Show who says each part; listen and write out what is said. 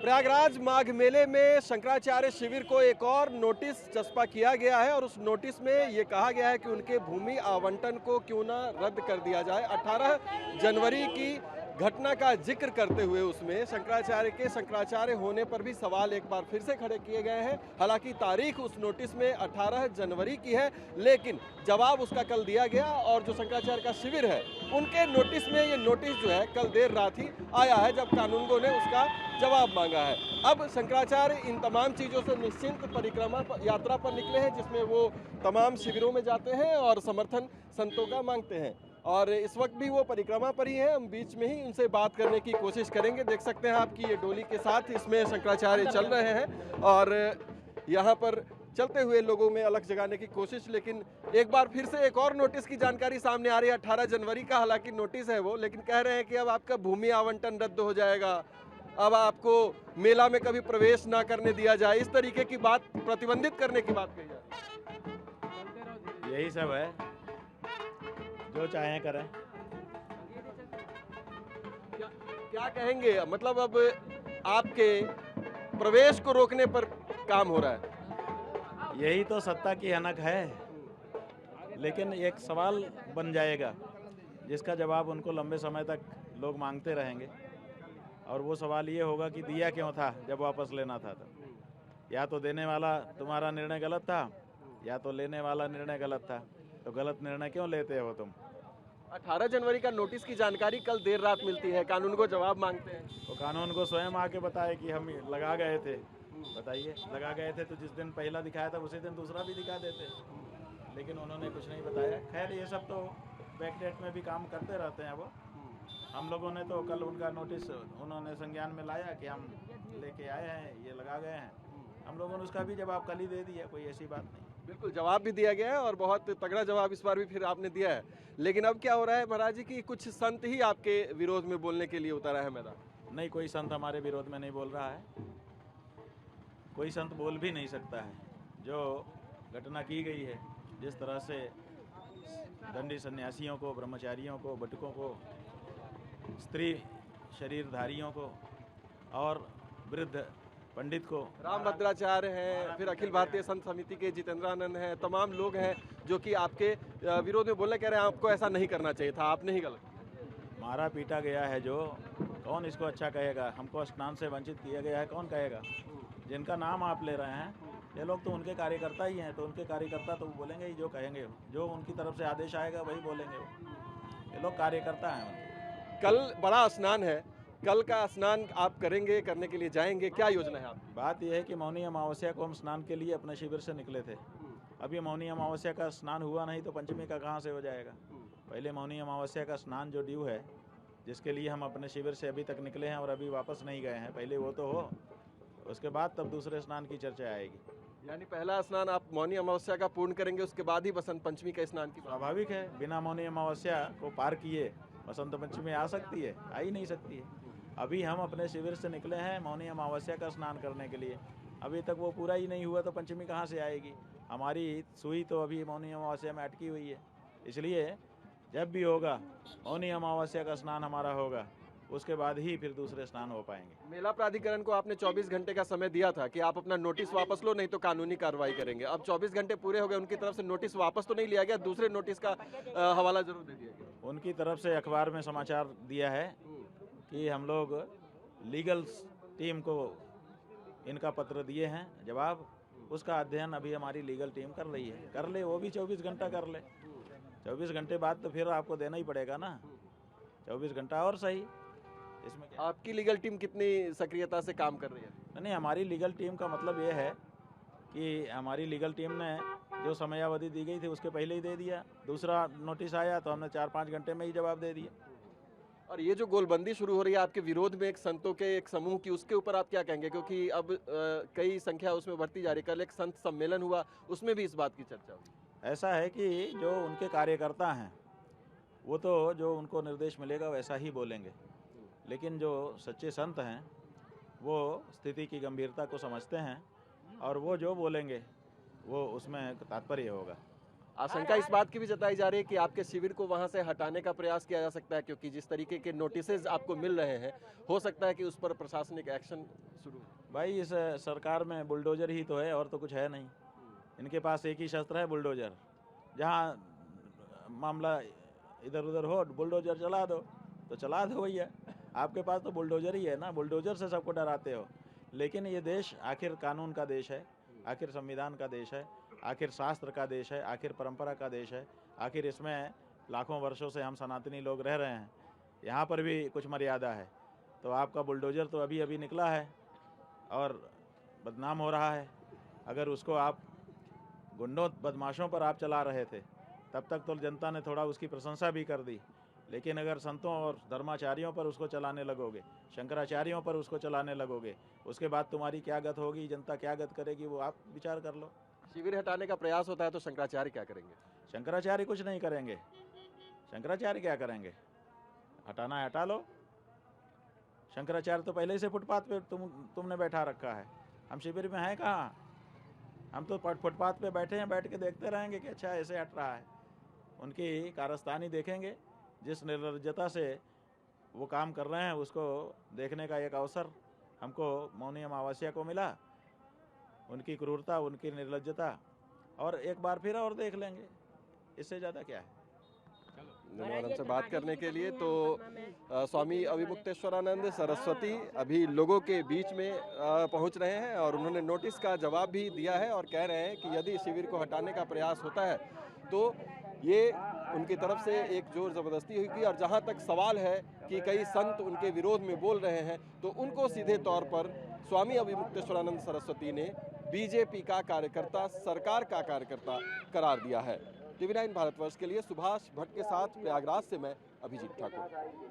Speaker 1: प्रयागराज माघ मेले में शंकराचार्य शिविर को एक और नोटिस चस्पा किया गया है और उस नोटिस में ये कहा गया है कि उनके भूमि आवंटन को क्यों ना रद्द कर दिया जाए। 18 जनवरी की घटना का जिक्र करते हुए उसमें शंकराचार्य के शंकराचार्य होने पर भी सवाल एक बार फिर से खड़े किए गए हैं। हालांकि तारीख उस नोटिस में 18 जनवरी की है, लेकिन जवाब उसका कल दिया गया और जो शंकराचार्य का शिविर है उनके नोटिस में ये नोटिस जो है कल देर रात ही आया है, जब कानूनगो ने उसका जवाब मांगा है। अब शंकराचार्य इन तमाम चीज़ों से निश्चिंत परिक्रमा यात्रा पर निकले हैं, जिसमें वो तमाम शिविरों में जाते हैं और समर्थन संतों का मांगते हैं। और इस वक्त भी वो परिक्रमा पर ही हैं। हम बीच में ही उनसे बात करने की कोशिश करेंगे। देख सकते हैं आपकी ये डोली के साथ इसमें शंकराचार्य चल रहे हैं और यहाँ पर चलते हुए लोगों में अलग जगाने की कोशिश। लेकिन एक बार फिर से एक और नोटिस की जानकारी सामने आ रही है 18 जनवरी का। हालांकि नोटिस है वो, लेकिन कह रहे हैं कि अब आपका भूमि आवंटन रद्द हो जाएगा, अब आपको मेला में कभी प्रवेश ना करने दिया जाए, इस तरीके की बात, प्रतिबंधित करने की बात कही जाए।
Speaker 2: यही सब है, जो चाहें करें।
Speaker 1: क्या कहेंगे? मतलब अब आपके प्रवेश को रोकने पर काम हो रहा है।
Speaker 2: यही तो सत्ता की हनक है, लेकिन एक सवाल बन जाएगा जिसका जवाब उनको लंबे समय तक लोग मांगते रहेंगे। और वो सवाल ये होगा कि दिया क्यों था जब वापस लेना था। तो या तो देने वाला तुम्हारा निर्णय गलत था, या तो लेने वाला निर्णय गलत था। तो गलत निर्णय क्यों लेते हो तुम?
Speaker 1: 18 जनवरी का नोटिस की जानकारी कल देर रात मिलती है, कानून को जवाब मांगते हैं।
Speaker 2: तो कानून को स्वयं आके बताए कि हम लगा गए थे। बताइए, लगा गए थे तो जिस दिन पहला दिखाया था उसी दिन दूसरा भी दिखा देते, लेकिन उन्होंने कुछ नहीं बताया। खैर, ये सब तो बैकडेट में भी काम करते रहते हैं। वो हम लोगों ने तो कल उनका नोटिस उन्होंने संज्ञान में लाया कि हम लेके आए हैं, ये लगा गए हैं। हम लोगों ने उसका भी जवाब कल ही दे दिया, कोई ऐसी बात नहीं।
Speaker 1: बिल्कुल, जवाब भी दिया गया है और बहुत तगड़ा जवाब इस बार भी फिर आपने दिया है। लेकिन अब क्या हो रहा है महाराज जी कि कुछ संत ही आपके विरोध में बोलने के लिए उतारा है मैदान।
Speaker 2: नहीं, कोई संत हमारे विरोध में नहीं बोल रहा है, कोई संत बोल भी नहीं सकता है। जो घटना की गई है, जिस तरह से दंडी सन्यासियों को, ब्रह्मचारियों को, बटुकों को, स्त्री शरीरधारियों को और वृद्ध पंडित को,
Speaker 1: रामभद्राचार्य हैं, फिर अखिल भारतीय संत समिति के जितेंद्रानंद हैं, तमाम लोग हैं जो कि आपके विरोध में बोलने कह रहे हैं आपको ऐसा नहीं करना चाहिए था, आपने ही गलत।
Speaker 2: मारा पीटा गया है जो, कौन इसको अच्छा कहेगा? हमको स्नान से वंचित किया गया है, कौन कहेगा? जिनका नाम आप ले रहे हैं ये लोग तो उनके कार्यकर्ता ही हैं, तो उनके कार्यकर्ता तो बोलेंगे ही जो कहेंगे, जो उनकी तरफ से आदेश आएगा वही बोलेंगे। ये लोग कार्यकर्ता हैं।
Speaker 1: कल बड़ा स्नान है, कल का स्नान आप करेंगे, करने के लिए जाएंगे, क्या योजना है आपकी?
Speaker 2: बात यह है कि मौनी अमावस्या को हम स्नान के लिए अपने शिविर से निकले थे। अभी मौनी अमावस्या का स्नान हुआ नहीं तो पंचमी का कहाँ से हो जाएगा? पहले मौनी अमावस्या का स्नान जो ड्यू है, जिसके लिए हम अपने शिविर से अभी तक निकले हैं और अभी वापस नहीं गए हैं, पहले वो तो हो, उसके बाद तब दूसरे स्नान की चर्चा आएगी।
Speaker 1: यानी पहला स्नान आप मौनी अमावस्या का पूर्ण करेंगे, उसके बाद ही बसंत पंचमी का स्नान की?
Speaker 2: स्वाभाविक है, बिना मौनी अमावस्या को पार किए बसंत पंचमी आ सकती है? आ ही नहीं सकती है। अभी हम अपने शिविर से निकले हैं मौनी अमावस्या का स्नान करने के लिए, अभी तक वो पूरा ही नहीं हुआ तो पंचमी कहाँ से आएगी? हमारी सुई तो अभी मौनी अमावस्या में अटकी हुई है। इसलिए जब भी होगा मौनी अमावस्या का स्नान हमारा होगा, उसके बाद ही फिर दूसरे स्नान हो पाएंगे।
Speaker 1: मेला प्राधिकरण को आपने 24 घंटे का समय दिया था कि आप अपना नोटिस वापस लो, नहीं तो कानूनी कार्रवाई करेंगे। अब 24 घंटे पूरे हो गए, उनकी तरफ से नोटिस वापस तो नहीं लिया गया, दूसरे नोटिस का हवाला जरूर दे दिया गया।
Speaker 2: उनकी तरफ से अखबार में समाचार दिया है कि हम लोग लीगल टीम को इनका पत्र दिए हैं जवाब, उसका अध्ययन अभी हमारी लीगल टीम कर रही है। कर ले, वो भी 24 घंटा कर ले। 24 घंटे बाद तो फिर आपको देना ही पड़ेगा ना, 24 घंटा और सही। इसमें क्या?
Speaker 1: आपकी लीगल टीम कितनी सक्रियता से काम कर रही है?
Speaker 2: नहीं, हमारी लीगल टीम का मतलब ये है कि हमारी लीगल टीम ने जो समयावधि दी गई थी उसके पहले ही दे दिया। दूसरा नोटिस आया तो हमने 4-5 घंटे में ही जवाब दे दिया।
Speaker 1: और ये जो गोलबंदी शुरू हो रही है आपके विरोध में एक संतों के एक समूह की, उसके ऊपर आप क्या कहेंगे? क्योंकि अब कई संख्या उसमें बढ़ती जा रही है। कल एक संत सम्मेलन हुआ, उसमें भी इस बात की चर्चा हुई।
Speaker 2: ऐसा है कि जो उनके कार्यकर्ता हैं वो तो जो उनको निर्देश मिलेगा वैसा ही बोलेंगे, लेकिन जो सच्चे संत हैं वो स्थिति की गंभीरता को समझते हैं और वो जो बोलेंगे वो उसमें तात्पर्य होगा।
Speaker 1: आशंका इस बात की भी जताई जा रही है कि आपके शिविर को वहां से हटाने का प्रयास किया जा सकता है, क्योंकि जिस तरीके के नोटिसेज आपको मिल रहे हैं, हो सकता है कि उस पर प्रशासनिक एक्शन शुरू हो।
Speaker 2: भाई इस सरकार में बुलडोजर ही तो है और तो कुछ है नहीं। इनके पास एक ही शस्त्र है, बुलडोजर। जहाँ मामला इधर उधर हो बुलडोजर चला दो, तो चला दो भैया। आपके पास तो बुलडोजर ही है ना, बुलडोजर से सबको डराते हो। लेकिन ये देश आखिर कानून का देश है, आखिर संविधान का देश है, आखिर शास्त्र का देश है, आखिर परंपरा का देश है, आखिर इसमें लाखों वर्षों से हम सनातनी लोग रह रहे हैं। यहाँ पर भी कुछ मर्यादा है। तो आपका बुलडोजर तो अभी अभी निकला है और बदनाम हो रहा है। अगर उसको आप गुंडों बदमाशों पर आप चला रहे थे, तब तक तो जनता ने थोड़ा उसकी प्रशंसा भी कर दी। लेकिन अगर संतों और धर्माचार्यों पर उसको चलाने लगोगे, शंकराचार्यों पर उसको चलाने लगोगे, उसके बाद तुम्हारी क्या गत होगी, जनता क्या गत करेगी, वो आप विचार कर लो।
Speaker 1: शिविर हटाने का प्रयास होता है तो शंकराचार्य क्या करेंगे?
Speaker 2: शंकराचार्य कुछ नहीं करेंगे। शंकराचार्य क्या करेंगे? हटाना है हटा लो। शंकराचार्य तो पहले ही से फुटपाथ पे तुमने बैठा रखा है। हम शिविर में हैं कहाँ? हम तो फुटपाथ पे बैठे हैं, बैठ के देखते रहेंगे कि अच्छा ऐसे हट रहा है। उनकी कारस्तानी देखेंगे। जिस निर्लज्जता से वो काम कर रहे हैं उसको देखने का एक अवसर हमको मौनी अमावस्या को मिला। उनकी क्रूरता, उनकी निर्लज्जता, और एक बार फिर और देख लेंगे। इससे ज़्यादा क्या है।
Speaker 1: धन्यवाद हमसे बात करने के लिए। तो स्वामी अविमुक्तेश्वरानंद सरस्वती अभी लोगों के बीच में पहुंच रहे हैं और उन्होंने नोटिस का जवाब भी दिया है और कह रहे हैं कि यदि शिविर को हटाने का प्रयास होता है तो ये उनकी तरफ से एक जोर ज़बरदस्ती होगी। और जहां तक सवाल है कि कई संत उनके विरोध में बोल रहे हैं, तो उनको सीधे तौर पर स्वामी अविमुक्तेश्वरानंद सरस्वती ने बीजेपी का कार्यकर्ता, सरकार का कार्यकर्ता करार दिया है। TV9 भारतवर्ष के लिए सुभाष भट्ट के साथ प्रयागराज से मैं अभिजीत ठाकुर।